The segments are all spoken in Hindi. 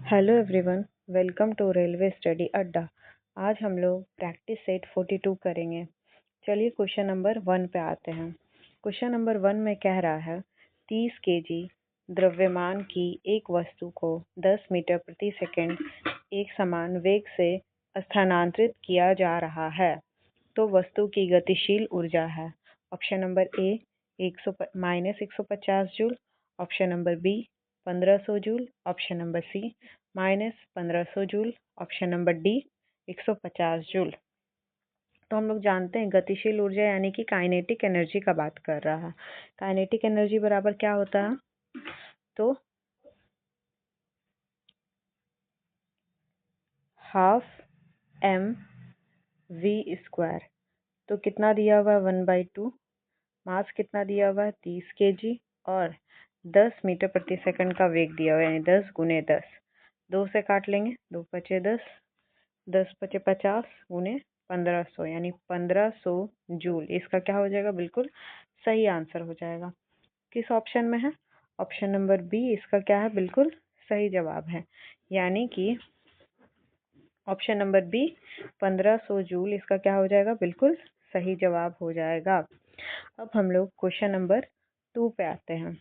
Hello everyone, welcome to railway study Adda. आज हम लोग प्रैक्टिस सेट 42 करेंगे। चलिए क्वेश्चन नंबर 1 पे आते हैं। क्वेश्चन नंबर 1 में कह रहा है 30 केजी द्रव्यमान की एक वस्तु को 10 मीटर प्रति सेकंड एक समान वेग से स्थानांतरित किया जा रहा है, तो वस्तु की गतिशील ऊर्जा है। Option number A 150 joule, option number B 1500 joule, option number C -1500 joule, option number D 150 joule. तो हम लोग जानते हैं गतिशील ऊर्जा यानी कि काइनेटिक एनर्जी का बात कर रहा है। काइनेटिक एनर्जी बराबर क्या होता है? तो हाफ एम वी स्क्वायर। तो कितना दिया हुआ है? 1/2। मास कितना दिया हुआ है? 30 केजी और 10 मीटर प्रति सेकंड का वेग दिया हुआ है, यानी 10 गुने 10। 2 से काट लेंगे, 2 पचे 10, 10 पचे 50 गुने 1500, यानी 1500 जूल। इसका क्या हो जाएगा? बिल्कुल सही आंसर हो जाएगा। किस ऑप्शन में है? ऑप्शन नंबर बी इसका क्या है? बिल्कुल सही जवाब है, यानी कि ऑप्शन नंबर बी 1500 जूल इसका क्या हो जाएगा? बिल्कुल सही जवाब हो जाएगा। अब हम लोग क्वेश्चन नंबर 2 पे आते हैं।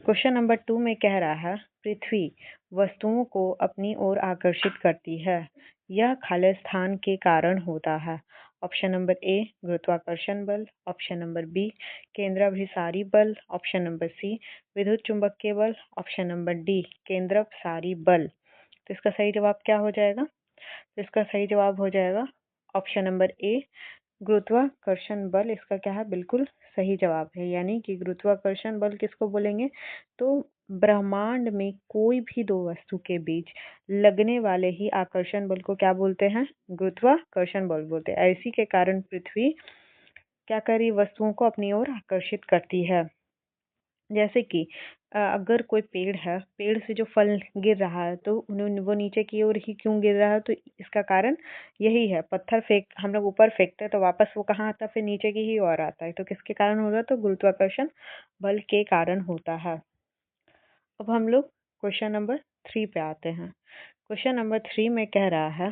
क्वेश्चन नंबर 2 में कह रहा है पृथ्वी वस्तुओं को अपनी ओर आकर्षित करती है, यह खाली स्थान के कारण होता है। ऑप्शन नंबर ए गुरुत्वाकर्षण बल, ऑप्शन नंबर बी केंद्राभिसारी बल, ऑप्शन नंबर सी विद्युत चुंबकीय बल, ऑप्शन नंबर डी केंद्रापसारी बल। तो इसका सही जवाब क्या हो जाएगा? तो इसका सही जवाब हो जाएगा ऑप्शन नंबर ए गुरुत्वाकर्षण बल। इसका क्या है? बिल्कुल सही जवाब है, यानी कि गुरुत्वाकर्षण बल किसको बोलेंगे? तो ब्रह्मांड में कोई भी दो वस्तु के बीच लगने वाले ही आकर्षण बल को क्या बोलते हैं? गुरुत्वाकर्षण बल बोलते हैं। इसी के कारण पृथ्वी क्या कर रही? वस्तुओं को अपनी ओर आकर्षित करती है। जैसे कि अगर कोई पेड़ है, पेड़ से जो फल गिर रहा है तो वो नीचे की ओर ही क्यों गिर रहा है? तो इसका कारण यही है, पत्थर हम लोग ऊपर फेंकते हैं तो वापस वो कहाँ आता है? फिर नीचे की ही ओर आता है। तो किसके कारण होगा? तो गुरुत्वाकर्षण बल के कारण होता है। अब हम लोग क्वेश्चन नंबर 3 पे आते हैं। क्वेश्चन नंबर 3 में कह रहा है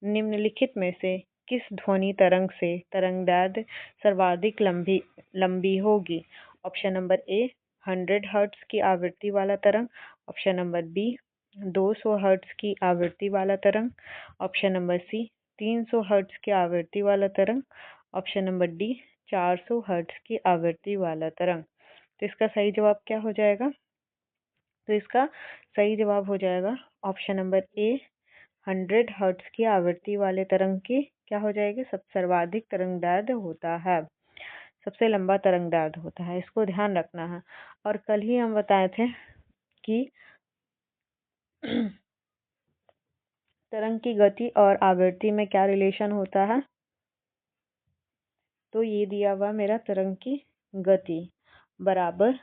निम्नलिखित में से किस ध्वनि तरंग से तरंगदैर्ध्य सर्वाधिक लंबी होगी? ऑप्शन नंबर ए 100 हर्ट्ज की आवृत्ति वाला तरंग, ऑप्शन नंबर बी 200 हर्ट्ज की आवृत्ति वाला तरंग, ऑप्शन नंबर सी 300 हर्ट्ज की आवृत्ति वाला तरंग, ऑप्शन नंबर डी 400 हर्ट्ज की आवृत्ति वाला तरंग। तो इसका सही जवाब क्या हो जाएगा? तो इसका सही जवाब हो जाएगा ऑप्शन नंबर ए 100 हर्ट्ज की आवृत्ति वाले तरंग की क्या हो जाएगी? सर्वाधिक तरंगदैर्ध्य होता है, सबसे लंबा तरंगदैर्ध्य होता है। इसको ध्यान रखना है। और कल ही हम बताए थे कि तरंग की गति और आवृत्ति में क्या रिलेशन होता है? तो ये दिया हुआ मेरा तरंग की गति बराबर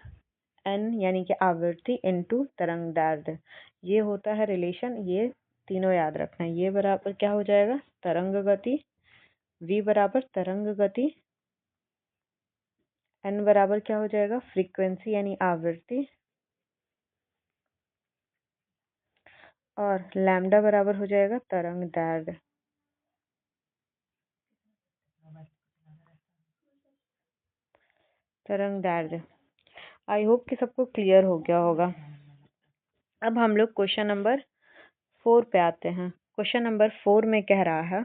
n यानी कि आवृत्ति इनटू तरंगदैर्ध्य, ये होता है रिलेशन। ये तीनों याद रखना है। ये बराबर क्या हो जाएगा? तरंग गति, v बराबर तरंग गति, n बराबर क्या हो जाएगा? फ्रीक्वेंसी यानी आवृत्ति, और लैम्डा बराबर हो जाएगा तरंगदैर्ध्य। तरंगदैर्ध्य आई होप कि सबको क्लियर हो गया होगा। अब हम लोग क्वेश्चन नंबर 4 पे आते हैं। क्वेश्चन नंबर 4 में कह रहा है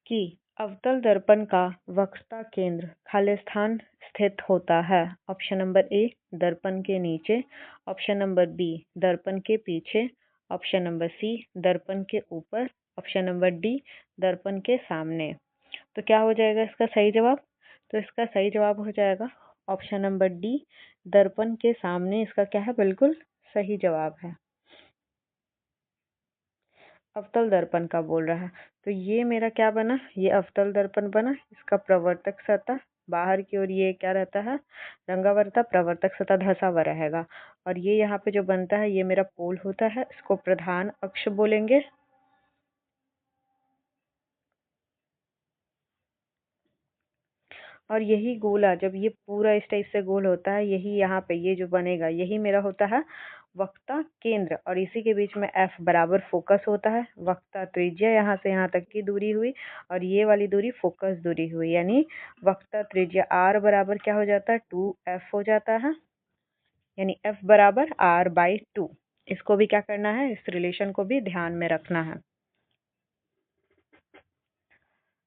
कि अवतल दर्पण का वक्रता केंद्र खाली स्थान स्थित होता है। ऑप्शन नंबर ए दर्पण के नीचे, ऑप्शन नंबर बी दर्पण के पीछे, ऑप्शन नंबर सी दर्पण के ऊपर, ऑप्शन नंबर डी दर्पण के सामने। तो क्या हो जाएगा इसका सही जवाब? तो इसका सही जवाब हो जाएगा ऑप्शन नंबर डी दर्पण के सामने। इसका क्या है? बिल्कुल सही जवाब है। अवतल दर्पण का बोल रहा है, तो ये मेरा क्या बना? ये अवतल दर्पण बना। इसका प्रवर्तक सतह बाहर की ओर ये क्या रहता है? रंगावरता, प्रवर्तक सतह धंसा हुआ रहेगा। और ये यहाँ पे जो बनता है ये मेरा पोल होता है, इसको प्रधान अक्ष बोलेंगे। और यही गोला जब ये पूरा इस टाइप से गोल होता है, यही यहाँ पे ये जो बनेगा यही मेरा होता है वक्ता केंद्र, और इसी के बीच में F बराबर फोकस होता है। वक्ता त्रिज्या यहाँ से यहाँ तक की दूरी हुई और ये वाली दूरी फोकस दूरी हुई, यानी वक्ता त्रिज्या R बराबर क्या हो जाता है 2F हो जाता है, यानी F बराबर R/2। इसको भी क्या करना है, इस रिलेशन को भी ध्यान में रखना है।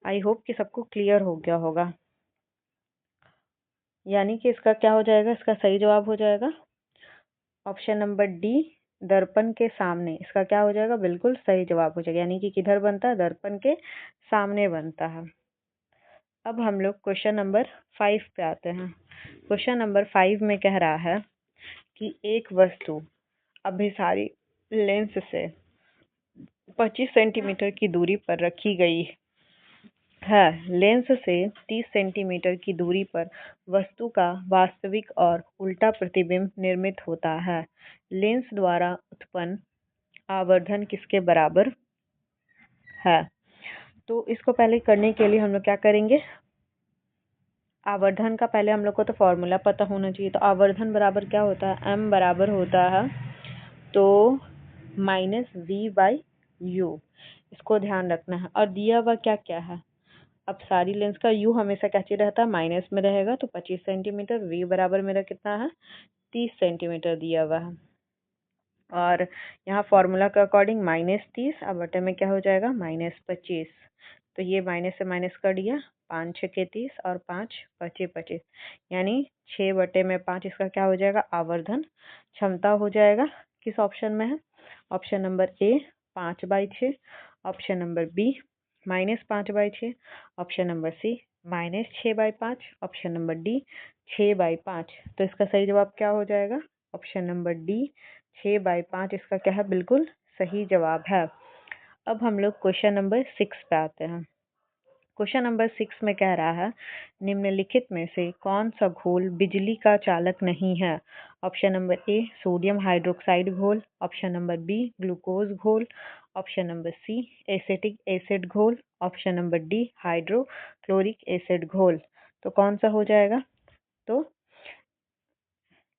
आई होप कि सबको क्लियर हो गया होगा। यानी कि इसका क्या हो जाएगा, इसका सही जवाब हो जाएगा ऑप्शन नंबर डी, दर्पण के सामने। इसका क्या हो जाएगा, बिल्कुल सही जवाब हो जाएगा, यानी कि किधर बनता है, दर्पण के सामने बनता है। अब हम लोग क्वेश्चन नंबर 5 पे आते हैं। क्वेश्चन नंबर 5 में कह रहा है कि एक वस्तु अभिसारी लेंस से 25 सेंटीमीटर की दूरी पर रखी गई है। लेंस से 30 सेंटीमीटर की दूरी पर वस्तु का वास्तविक और उल्टा प्रतिबिंब निर्मित होता है। लेंस द्वारा उत्पन्न आवर्धन किसके बराबर है। तो इसको पहले करने के लिए हम लोग क्या करेंगे, आवर्धन का पहले हम लोग को तो फॉर्मूला पता होना चाहिए। तो आवर्धन बराबर क्या होता है, m बराबर होता है तो -v/u। इसको ध्यान रखना है। और दिया हुआ क्या क्या है, अब सारी लेंस का u हमेशा कैसे रहता है, माइनस में रहेगा, तो 25 सेंटीमीटर। v बराबर मेरा कितना है, 30 सेंटीमीटर दिया हुआ है। और यहाँ फॉर्मूला के अकॉर्डिंग -30 अब बटे में क्या हो जाएगा, -25। तो ये माइनस से माइनस कर दिया, 5 6 के 30 और 5 5 25, यानी 6 बटे में 5 इसका क्या हो जाएगा, आवर्धन क्षमता हो जाएगा। किस ऑप्शन में है, option number A 5/6, option number B -5/6, option number C -6/5, option number D 6/5। तो इसका सही जवाब क्या हो जाएगा, ऑप्शन नंबर डी 6/5 इसका क्या है, बिल्कुल सही जवाब है। अब हम लोग क्वेश्चन नंबर 6 पे आते हैं। क्वेश्चन नंबर 6 में कह रहा है निम्नलिखित में से कौन सा घोल बिजली का चालक नहीं है। Option number A sodium hydroxide घोल, ऑप्शन नंबर बी ग्लूकोज घोल, option number C acetic acid घोल, option number D hydrochloric acid घोल। तो कौन सा हो जाएगा, तो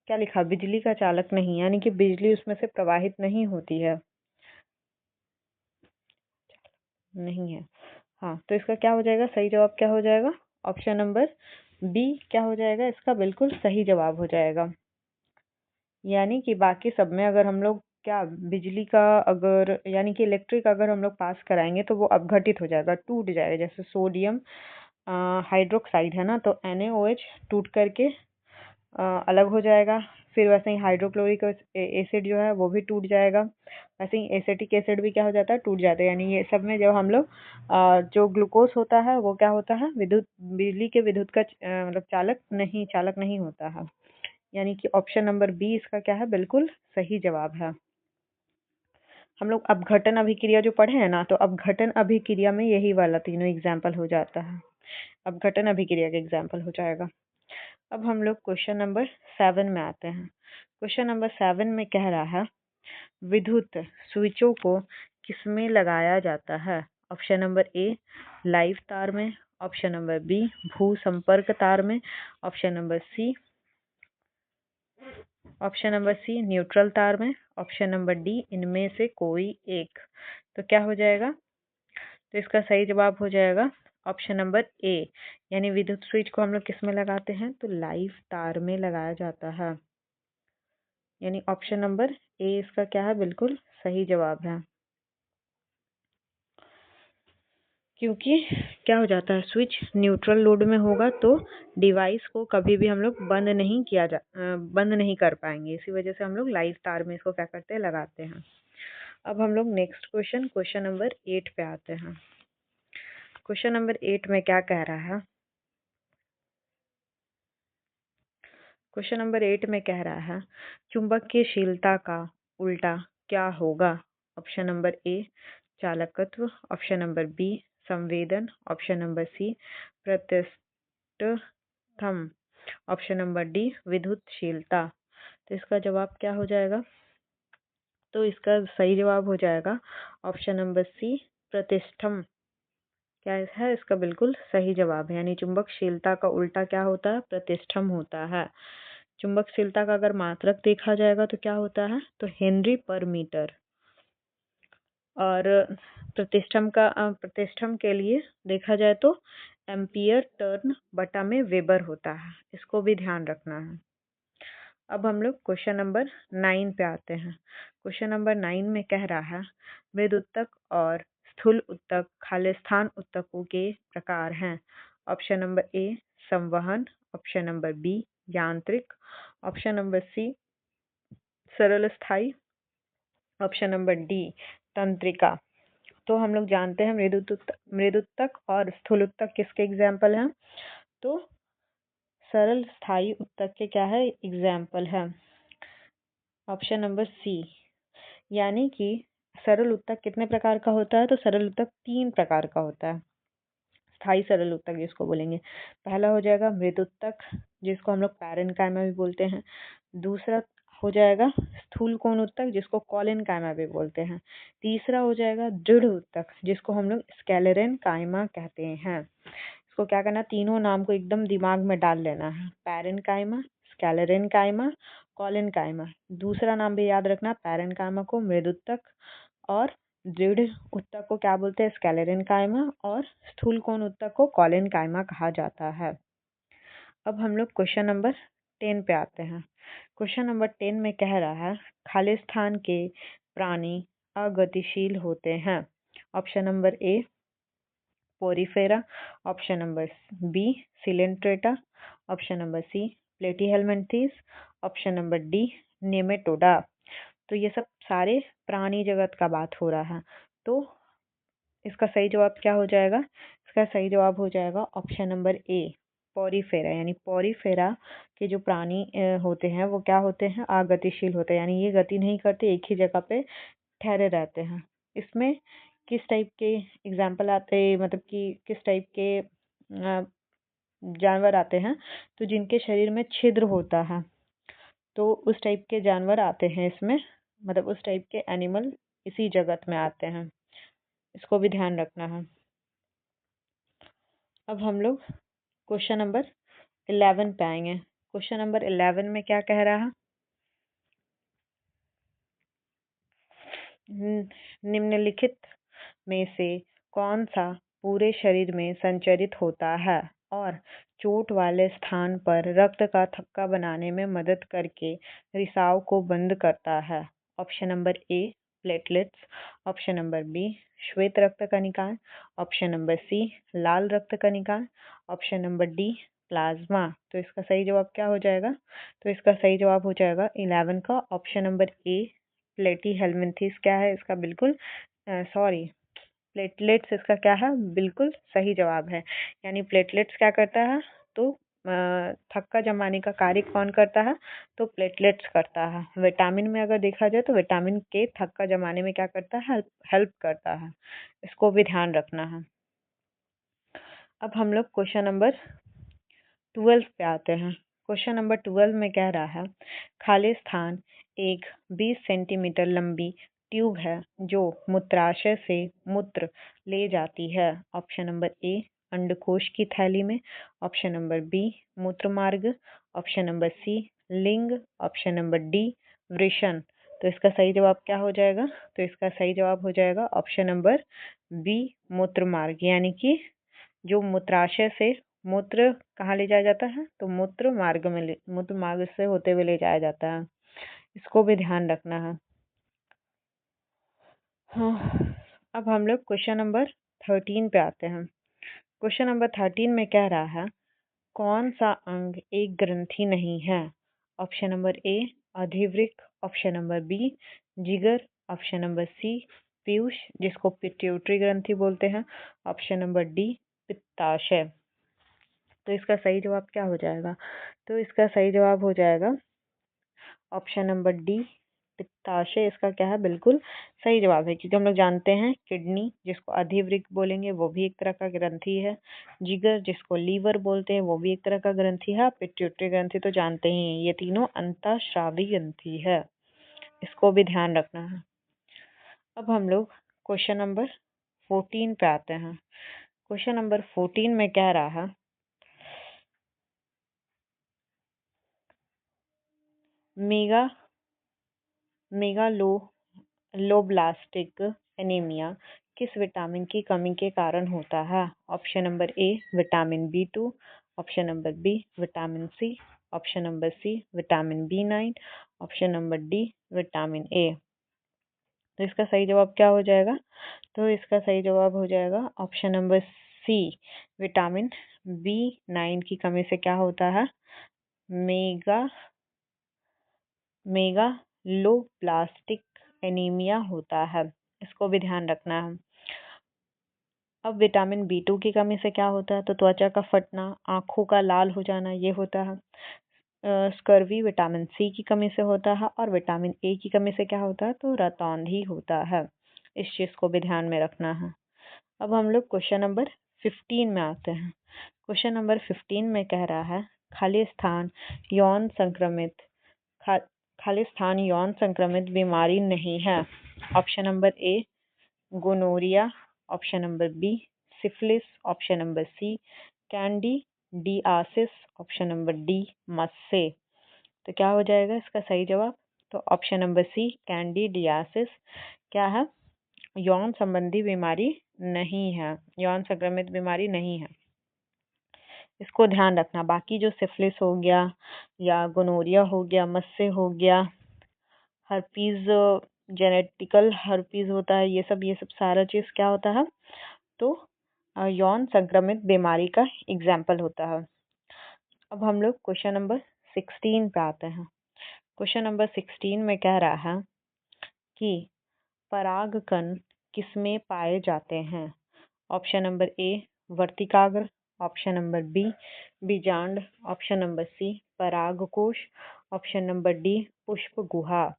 क्या लिखा, बिजली का चालक नहीं, यानी कि बिजली उसमें से प्रवाहित नहीं होती है, नहीं है। हाँ, तो इसका क्या हो जाएगा, सही जवाब क्या हो जाएगा, ऑप्शन नंबर बी क्या हो जाएगा, इसका बिल्कुल सही जवाब हो जाएगा। यानी कि बाकी सब में अगर हम लोग क्या बिजली का अगर यानी कि इलेक्ट्रिक अगर हम लोग पास कराएंगे तो वो अपघटित हो जाएगा, टूट जाएगा। जैसे सोडियम हाइड्रोक्साइड है ना, तो NaOH टूट करके अलग हो जाएगा। फिर वैसे ही हाइड्रोक्लोरिक एसिड जो है वो भी टूट जाएगा। वैसे ही एसिटिक एसिड भी क्या हो जाता है, टूट जाता है। यानी ये सब में जब हम लोग जो ग्लूकोज होता है वो क्या होता है, विद्युत बिजली के विद्युत का मतलब चालक नहीं होता है। यानी कि ऑप्शन नंबर बी इसका क्या है, बिल्कुल सही जवाब है। हम लोग अपघटन अभिक्रिया जो पढ़े हैं ना, तो अपघटन अभिक्रिया में यही वाला तीनों एग्जाम्पल हो जाता है, अपघटन अभिक्रिया का एग्जाम्पल हो जाएगा। अब हम लोग क्वेश्चन नंबर 7 में आते हैं। क्वेश्चन नंबर 7 में कह रहा है विद्युत स्विचों को किसमें लगाया जाता है। ऑप्शन नंबर ए लाइव तार में, ऑप्शन नंबर बी भू संपर्क तार में, ऑप्शन नंबर सी न्यूट्रल तार में, ऑप्शन नंबर डी इनमें से कोई एक। तो क्या हो जाएगा, तो इसका सही जवाब हो जाएगा ऑप्शन नंबर ए, यानी विद्युत स्विच को हम लोग किस में लगाते हैं, तो लाइव तार में लगाया जाता है। यानी ऑप्शन नंबर ए इसका क्या है, बिल्कुल सही जवाब है। क्योंकि क्या हो जाता है, स्विच न्यूट्रल लोड में होगा तो डिवाइस को कभी भी हम लोग बंद नहीं कर पाएंगे। इसी वजह से हम लोग लाइव तार में इसको क्या करते हैं, लगाते हैं। अब हम लोग नेक्स्ट क्वेश्चन नंबर 8 पे आते हैं। क्वेश्चन नंबर 8 में क्या कह रहा है, क्वेश्चन नंबर 8 में कह रहा है चुंबकीयशीलता का उल्टा क्या होगा। ऑप्शन नंबर ए चालकत्व, ऑप्शन नंबर बी संवेदन, ऑप्शन नंबर सी प्रतिष्ठम, ऑप्शन नंबर डी विद्युतशीलता। तो इसका जवाब क्या हो जाएगा, तो इसका सही जवाब हो जाएगा ऑप्शन नंबर सी प्रतिष्ठम। क्या है इसका बिल्कुल सही जवाब है। यानी चुंबकशीलता का उल्टा क्या होता है? प्रतिष्ठम होता है। चुंबकशीलता का अगर मात्रक देखा जाएगा तो क्या होता है? तो हेनरी पर मीटर। और प्रतिष्ठम के लिए देखा जाए तो एम्पियर टर्न बटा में वेबर होता है। इसको भी ध्यान रखना है। अब हम लोग क्वेश्चन नंबर 9 पे आते हैं। क्वेश्चन नंबर 9 में कह रहा है मृद उत्तक और स्थूल उत्तक खालिस्तान उत्तकों के प्रकार हैं। ऑप्शन नंबर ए संवहन, ऑप्शन नंबर बी यांत्रिक, ऑप्शन नंबर सी सरल स्थायी, ऑप्शन नंबर डी तंत्रिका। तो हम लोग जानते हैं मृदुत्तक और स्थूलुत्तक किसके एग्जाम्पल हैं? तो सरल स्थायी उत्तक के क्या है? एग्जाम्पल है ऑप्शन नंबर सी। यानी कि सरल उत्तक कितने प्रकार का होता है? तो सरल उत्तक 3 प्रकार का होता है। स्थायी सरल उत्तक जिसको बोलेंगे, पहला हो जाएगा मृदुत्तक जिसको हम लोग पैरेन्काइमा भी बोलते हैं। दूसरा हो जाएगा स्थूल कोण उत्तक जिसको कॉलिनकाइमा भी बोलते हैं। तीसरा हो जाएगा दृढ़ उत्तक जिसको हम लोग स्केलेरेनकाइमा कहते हैं। इसको क्या करना, तीनों नाम को एकदम दिमाग में डाल लेना है। पैरेन्काइमा, स्केलेरेनकाइमा, कॉलिनकाइमा। दूसरा नाम भी याद रखना, पैरेन्काइमा को मृदुत्तक और दृढ़ उत्तक को क्या बोलते हैं? स्केलेरेनकाइमा, और स्थूल कोण उत्तक को कॉलिनकाइमा कहा जाता है। अब हम लोग क्वेश्चन नंबर 10 पे आते हैं। क्वेश्चन नंबर 10 में कह रहा है खालिस्तान के प्राणी अगतिशील होते हैं। Option number A Porifera, option number B Coelenterata, option number C Platyhelminthes, option number D Nematoda. तो ये सब सारे प्राणी जगत का बात हो रहा है। तो इसका सही जवाब क्या हो जाएगा? इसका सही जवाब हो जाएगा ऑप्शन नंबर ए पोरिफेरा। यानी पोरिफेरा के जो प्राणी होते हैं वो क्या होते हैं? अगतिशील होते हैं। यानी ये गति नहीं करते, एक ही जगह पे ठहरे रहते हैं। इसमें किस टाइप के एग्जाम्पल आते हैं, मतलब कि किस टाइप के जानवर आते हैं? तो जिनके शरीर में छिद्र होता है, तो उस टाइप के जानवर आते हैं इसमें, मतलब उस टाइप के एनिमल इसी जगत में आते हैं। इसको भी ध्यान रखना है। अब हम लोग क्वेश्चन नंबर 11 पे आएंगे। क्वेश्चन नंबर 11 में क्या कह रहा है? निम्नलिखित में से कौन सा पूरे शरीर में संचरित होता है और चोट वाले स्थान पर रक्त का थक्का बनाने में मदद करके रिसाव को बंद करता है? Option number A platelets, option number B श्वेत रक्त कणिकाएं, ऑप्शन नंबर सी लाल रक्त कणिकाएं, ऑप्शन नंबर डी प्लाज्मा। तो इसका सही जवाब क्या हो जाएगा? तो इसका सही जवाब हो जाएगा 11 का ऑप्शन नंबर ए प्लेटीहेल्मिन्थेस। क्या है इसका? बिल्कुल सॉरी प्लेटलेट्स इसका क्या है? बिल्कुल सही जवाब है। यानी प्लेटलेट्स क्या करता है? तो थक्का जमाने का कार्य कौन करता है? तो प्लेटलेट्स करता है। विटामिन में अगर देखा जाए तो विटामिन के थक्का जमाने में क्या करता है? हेल्प करता है। इसको भी ध्यान रखना है। अब हम लोग क्वेश्चन नंबर 12 पे आते हैं। क्वेश्चन नंबर 12 में कह रहा है खालिस्तान एक 20 सेंटीमीटर लंबी ट्यूब है जो मूत्राशय से मूत्र ले जाती है। ऑप्शन नंबर ए अंडकोश की थैली में, ऑप्शन नंबर बी मूत्र मार्ग, ऑप्शन नंबर सी लिंग, ऑप्शन नंबर डी वृषण। तो इसका सही जवाब क्या हो जाएगा? तो इसका सही जवाब हो जाएगा ऑप्शन नंबर बी मूत्र मार्ग। यानी कि जो मूत्राशय से मूत्र कहाँ ले जाया जाता है? तो मूत्र मार्ग से होते हुए ले जाया जाता है। इसको भी ध्यान रखना है। हाँ, अब हम लोग क्वेश्चन नंबर 13 पे आते हैं। क्वेश्चन नंबर 13 में कह रहा है कौन सा अंग एक ग्रंथि नहीं है? ऑप्शन नंबर ए अधिवृक्क, ऑप्शन नंबर बी जिगर, ऑप्शन नंबर सी पीयूष जिसको पिट्यूटरी ग्रंथि बोलते हैं, ऑप्शन नंबर डी पित्ताशय। तो इसका सही जवाब क्या हो जाएगा? तो इसका सही जवाब हो जाएगा ऑप्शन नंबर डी पित्ताशय। इसका क्या है? बिल्कुल सही जवाब है, क्योंकि हम लोग जानते हैं किडनी जिसको अधिवृक्क बोलेंगे वो भी एक तरह का ग्रंथि है, जिगर जिसको लीवर बोलते हैं वो भी एक तरह का ग्रंथि है, पिट्यूटरी ग्रंथि तो जानते ही हैं, ये तीनों अंतःस्रावी ग्रंथि है। इसको भी ध्यान रखना है। अब हम लोग क्वेश्चन नंबर 14 पे आते हैं। क्वेश्चन नंबर 14 में कह रहा है मेगा मेगालोब्लास्टिक एनीमिया किस विटामिन की कमी के कारण होता है? Option number A vitamin B2, option number B vitamin C, option number C vitamin B9, option number D vitamin A. तो इसका सही जवाब क्या हो जाएगा? तो इसका सही जवाब हो जाएगा option number C vitamin B9 की कमी से क्या होता है? मेगा मेगालोब्लास्टिक एनीमिया होता है। इसको भी ध्यान रखना है। अब विटामिन B2 की कमी से क्या होता है? तो त्वचा का फटना, आंखों का लाल हो जाना, ये होता है। स्कर्वी विटामिन सी की कमी से होता है और विटामिन ए की कमी से क्या होता है? तो रतौंधी होता है। इस चीज को भी ध्यान में रखना है। अब हम लोग क्वेश्चन नंबर 15 में आते हैं। क्वेश्चन नंबर 15 में कह रहा है खाली स्थान यौन संक्रमित खा, खाली स्थान यौन संक्रमित बीमारी नहीं है। Option number A gonorrhoea, option number B syphilis, option number C candidiasis, option number D मस्से। तो क्या हो जाएगा इसका सही जवाब? तो ऑप्शन नंबर सी कैंडिडियासिस क्या है? यौन संबंधी बीमारी नहीं है, यौन संक्रमित बीमारी नहीं है। इसको ध्यान रखना। बाकी जो सिफिलिस हो गया या गोनोरिया हो गया, मस्से हो गया, हर्पीज जेनेटिकल हर्पीज होता है, ये सब सारा चीज क्या होता है? तो यौन संक्रमित बीमारी का एग्जाम्पल होता है। अब हम लोग क्वेश्चन नंबर 16 पे आते हैं। क्वेश्चन नंबर 16 में कह रहा है कि परागकण किसमें पाए जाते हैं? ऑप्शन नंबर ए वर्तिकाग्र, ऑप्शन नंबर बी बीजांड, ऑप्शन नंबर सी परागकोश, ऑप्शन नंबर डी पुष्प गुहा।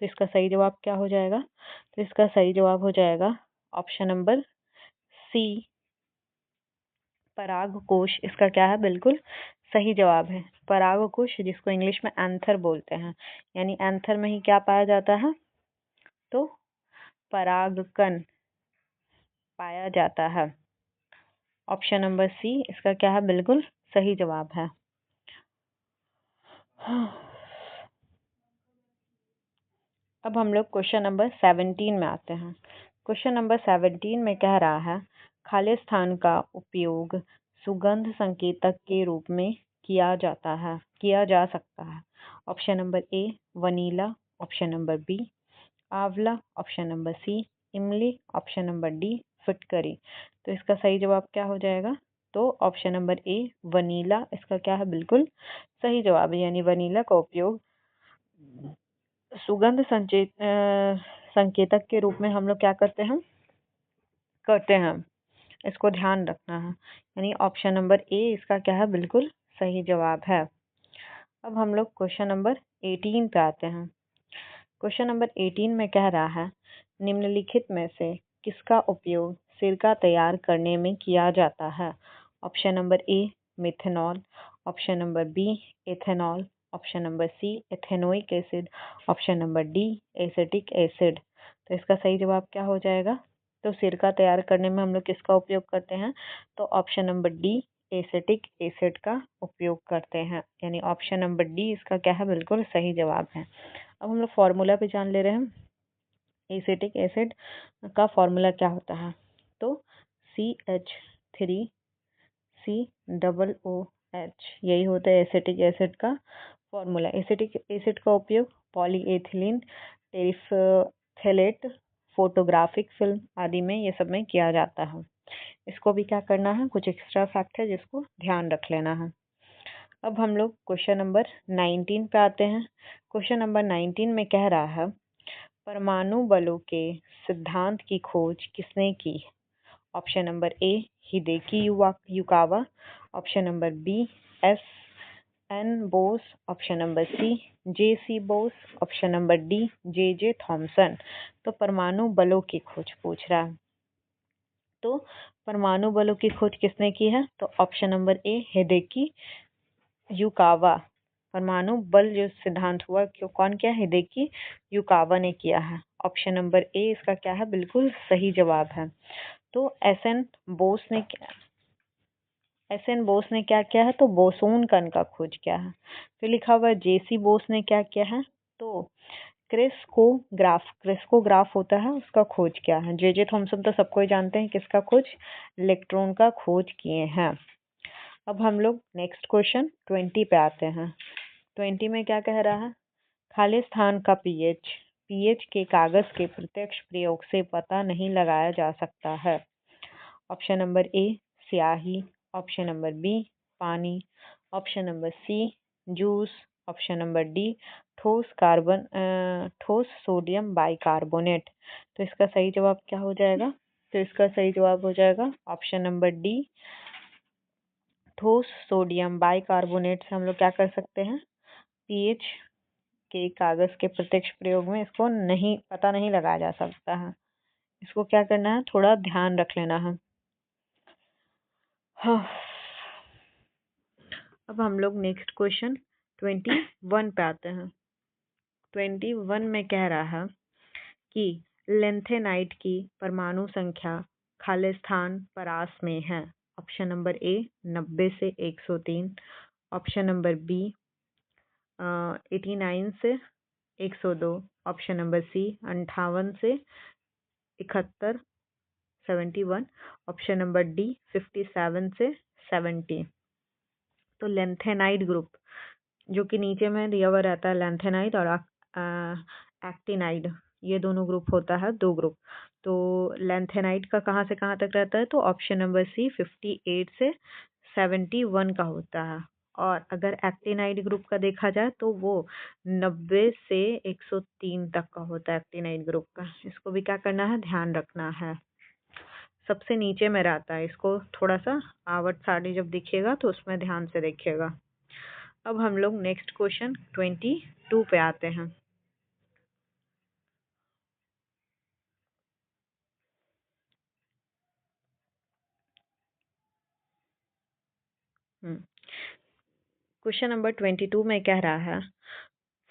तो इसका सही जवाब क्या हो जाएगा? तो इसका सही जवाब हो जाएगा ऑप्शन नंबर सी परागकोश। इसका क्या है? बिल्कुल सही जवाब है परागकोश, जिसको इंग्लिश में एंथर बोलते हैं। यानी एंथर में ही क्या पाया जाता है? तो परागकण पाया जाता है। ऑप्शन नंबर सी इसका क्या है? बिल्कुल सही जवाब है। अब हम लोग क्वेश्चन नंबर 17 में आते हैं। क्वेश्चन नंबर 17 में कह रहा है खाली स्थान का उपयोग सुगंध संकेतक के रूप में किया जा सकता है। Option number A vanilla, option number B आंवला, ऑप्शन नंबर सी इमली, ऑप्शन नंबर डी फिटकरी। तो इसका सही जवाब क्या हो जाएगा? तो ऑप्शन नंबर ए वनीला इसका क्या है? बिल्कुल सही जवाब है। यानी वनीला का उपयोग सुगंध संकेतक के रूप में हम लोग क्या करते हैं। इसको ध्यान रखना है। यानी ऑप्शन नंबर ए इसका क्या है? बिल्कुल सही जवाब है। अब हम लोग क्वेश्चन नंबर 18 पे आते हैं। क्वेश्चन नंबर 18 में कह रहा है निम्नलिखित में से किसका उपयोग सिरका तैयार करने में किया जाता है? Option number A methanol, option number B ethanol, option number C ethanoic acid, option number D acetic acid. तो इसका सही जवाब क्या हो जाएगा? तो सिरका तैयार करने में हम लोग किसका उपयोग करते हैं? तो option number D acetic acid का उपयोग करते हैं। यानी ऑप्शन नंबर डी इसका क्या है? बिल्कुल सही जवाब है। अब हम लोग फॉर्मूला पे जान ले रहे हैं। एसिटिक एसिड का फॉर्मूला क्या होता है? तो CH3COOH यही होता है एसिटिक एसिड का फॉर्मूला। एसिटिक एसिड का उपयोग पॉलीएथिलीन टेरिफथैलेट फोटोग्राफिक फिल्म आदि में ये सब में किया जाता है। इसको भी क्या करना है? कुछ एक्स्ट्रा फैक्ट है जिसको ध्यान रख लेना है। अब हम लोग क्वेश्चन नंबर 19 पे आते हैं। क्वेश्चन नंबर 19 में कह रहा है परमाणु बलों के सिद्धांत की खोज किसने की? Option number A Hideki Yukawa, option number B S.N. Bose, option number C J.C. Bose, option number D J.J. Thomson. तो परमाणु बलों की खोज पूछ रहा है। तो परमाणु बलों की खोज किसने की है? तो option number A Hideki Yukawa. परमाणु बल जो सिद्धांत हुआ क्यों कौन किया? हिदेकी युकावा ने किया है। ऑप्शन नंबर ए इसका क्या है? बिल्कुल सही जवाब है। तो एस एन बोस ने क्या किया है, तो बोसोन कण का खोज किया है। फिर लिखा हुआ है जेसी बोस ने क्या किया है, तो क्रिस्कोग्राफ होता है उसका खोज किया है। जे थॉमसन तो सबको ही जानते हैं, किसका खोज, इलेक्ट्रॉन का खोज किए हैं। अब हम लोग नेक्स्ट क्वेश्चन 20 पे आते हैं। 20 में क्या कह रहा है, खाली स्थान का पीएच के कागज के प्रत्यक्ष प्रयोग से पता नहीं लगाया जा सकता है। ऑप्शन नंबर ए स्याही, ऑप्शन नंबर बी पानी, option number C juice, option number D ठोस सोडियम बाइकार्बोनेट। तो इसका सही जवाब क्या हो जाएगा, तो इसका सही जवाब हो जाएगा ऑप्शन नंबर डी ठोस सोडियम बाइकार्बोनेट से हम लोग क्या कर सकते हैं, पीएच के कागज के प्रत्यक्ष प्रयोग में इसको पता नहीं लगाया जा सकता है। इसको क्या करना है, थोड़ा ध्यान रख लेना है। हाँ, अब हम लोग नेक्स्ट क्वेश्चन 21 पे आते हैं। 21 में कह रहा है कि लेंथेनाइट की परमाणु संख्या खालिस्तान परास में है। ऑप्शन नंबर ए 90 से 103, ऑप्शन नंबर बी 89 से 102, ऑप्शन नंबर सी 58 से 71, 71, ऑप्शन नंबर डी 57 से 70। तो लेंथेनाइट ग्रुप जो कि नीचे में दिया हुआ रहता है, लेंथेनाइट और एक्टिनाइड, ये दोनों ग्रुप होता है, दो ग्रुप। तो लेंथेनाइट का कहाँ से कहाँ तक रहता है, तो ऑप्शन नंबर सी 58 से 71 का होता है। और अगर एक्टिनाइड ग्रुप का देखा जाए तो वो 90 से 103 तक का होता है एक्टिनाइड ग्रुप का। इसको भी क्या करना है, ध्यान रखना है। सबसे नीचे में रहता है, इसको थोड़ा सा आवर्त सारणी जब दिखेगा तो उसमें ध्यान से देखिएगा। अब हम लोग नेक्स्ट क्वेश्चन 22 पे आते हैं। क्वेश्चन नंबर 22 में कह रहा है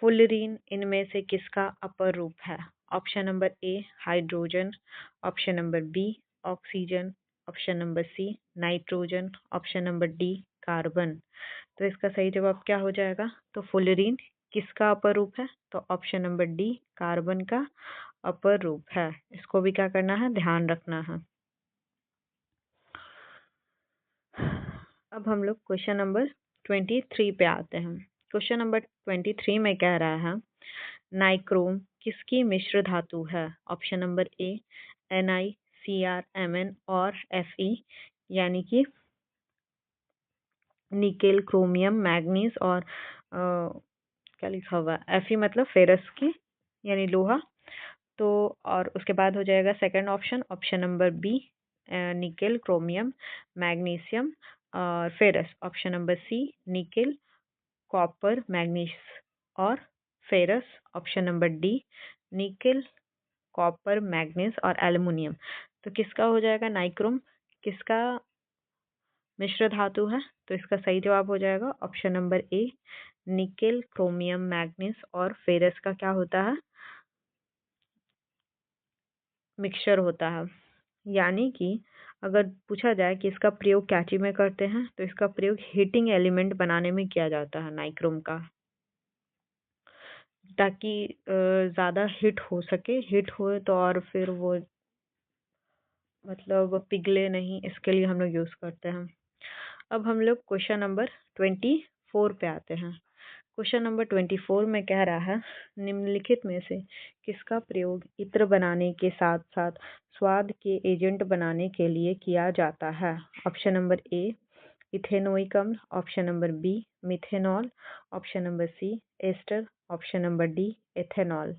फुलरीन इनमें से किसका अपर रूप है। Option number A hydrogen, option number B oxygen, option number C nitrogen, option number D carbon. तो इसका सही जवाब क्या हो जाएगा, तो फुलरीन किसका अपर रूप है, तो ऑप्शन नंबर डी कार्बन का अपर रूप है। इसको भी क्या करना है, ध्यान रखना है। अब हम लोग क्वेश्चन नंबर 23 पे आते हैं। क्वेश्चन नंबर 23 में कह रहा है नाइक्रोम किसकी मिश्र धातु है। ऑप्शन नंबर ए NiCrMn और Fe, यानी कि निकेल क्रोमियम मैग्नीज और क्या लिखा हुआ है, Fe मतलब फेरस की यानी लोहा। तो और उसके बाद हो जाएगा second option, option number B nickel chromium magnesium और ferrous, option number C nickel copper manganese और ferrous, option number D nickel copper manganese और एल्युमिनियम। तो किसका हो जाएगा, नाइक्रोम किसका मिश्र धातु है, तो इसका सही जवाब हो जाएगा ऑप्शन नंबर ए निकेल क्रोमियम मैग्नीस और फेरस का क्या होता है, मिक्सचर होता है। यानी कि अगर पूछा जाए कि इसका प्रयोग कैंची में करते हैं, तो इसका प्रयोग हीटिंग एलिमेंट बनाने में किया जाता है नाइक्रोम का, ताकि ज़्यादा हिट हो सके, हिट हो तो और फिर वो मतलब पिघले नहीं, इसके लिए हम लोग यूज़ करते हैं। अब हम लोग क्वेश्चन नंबर 24 पे आते हैं। क्वेश्चन नंबर 24 में कह रहा है निम्नलिखित में से किसका प्रयोग इत्र बनाने के साथ साथ स्वाद के एजेंट बनाने के लिए किया जाता है। ऑप्शन नंबर ए इथेनोइक अम्ल, option number B methanol, option number C ester, option number D ethanol.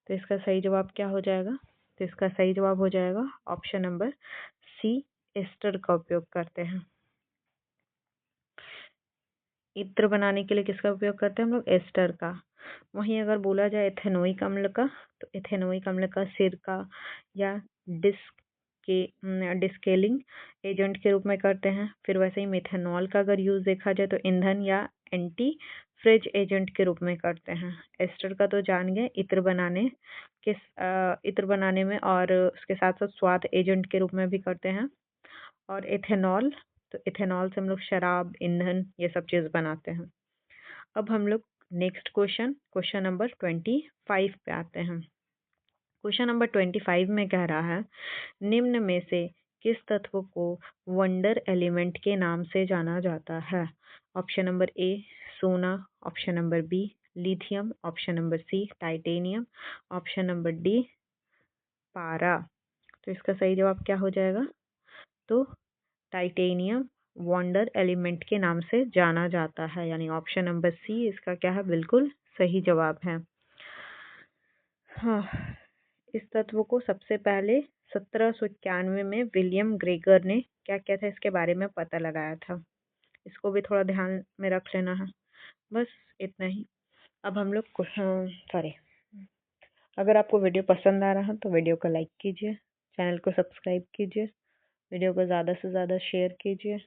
तो इसका सही जवाब क्या हो जाएगा, तो इसका सही जवाब हो जाएगा ऑप्शन नंबर सी एस्टर का उपयोग करते हैं। इत्र बनाने के लिए किसका उपयोग करते हैं हम लोग, एस्टर का। वहीं अगर बोला जाए एथेनोइक अम्ल का, तो एथेनोइक अम्ल का सिरका या डिस्केलिंग एजेंट के रूप में करते हैं। फिर वैसे ही मिथेनॉल का अगर यूज़ देखा जाए तो ईंधन या एंटी फ्रिज एजेंट के रूप में करते हैं। एस्टर का तो जान गए, इत्र बनाने में, और उसके साथ साथ स्वाद एजेंट के रूप में भी करते हैं। और इथेनॉल, तो इथेनॉल से हम लोग शराब, ईंधन, ये सब चीज़ बनाते हैं। अब हम लोग नेक्स्ट क्वेश्चन नंबर 25 पे आते हैं। क्वेश्चन नंबर 25 में कह रहा है, निम्न में से किस तत्व को वंडर एलिमेंट के नाम से जाना जाता है? ऑप्शन नंबर ए सोना, option number B lithium, option number C titanium, option number D पारा। तो इसका सही जवाब क्या हो जाएगा? तो टाइटेनियम वंडर एलिमेंट के नाम से जाना जाता है, यानी ऑप्शन नंबर सी इसका क्या है? बिल्कुल सही जवाब है। हाँ, इस तत्व को सबसे पहले 1791 में विलियम ग्रेगर ने क्या किया था, इसके बारे में पता लगाया था। इसको भी थोड़ा ध्यान में रख लेना है। बस इतना ही। अब हम लोग सॉरी, अगर आपको वीडियो पसंद आ रहा है तो वीडियो को लाइक कीजिए, चैनल को सब्सक्राइब कीजिए, वीडियो को ज़्यादा से ज़्यादा शेयर कीजिए।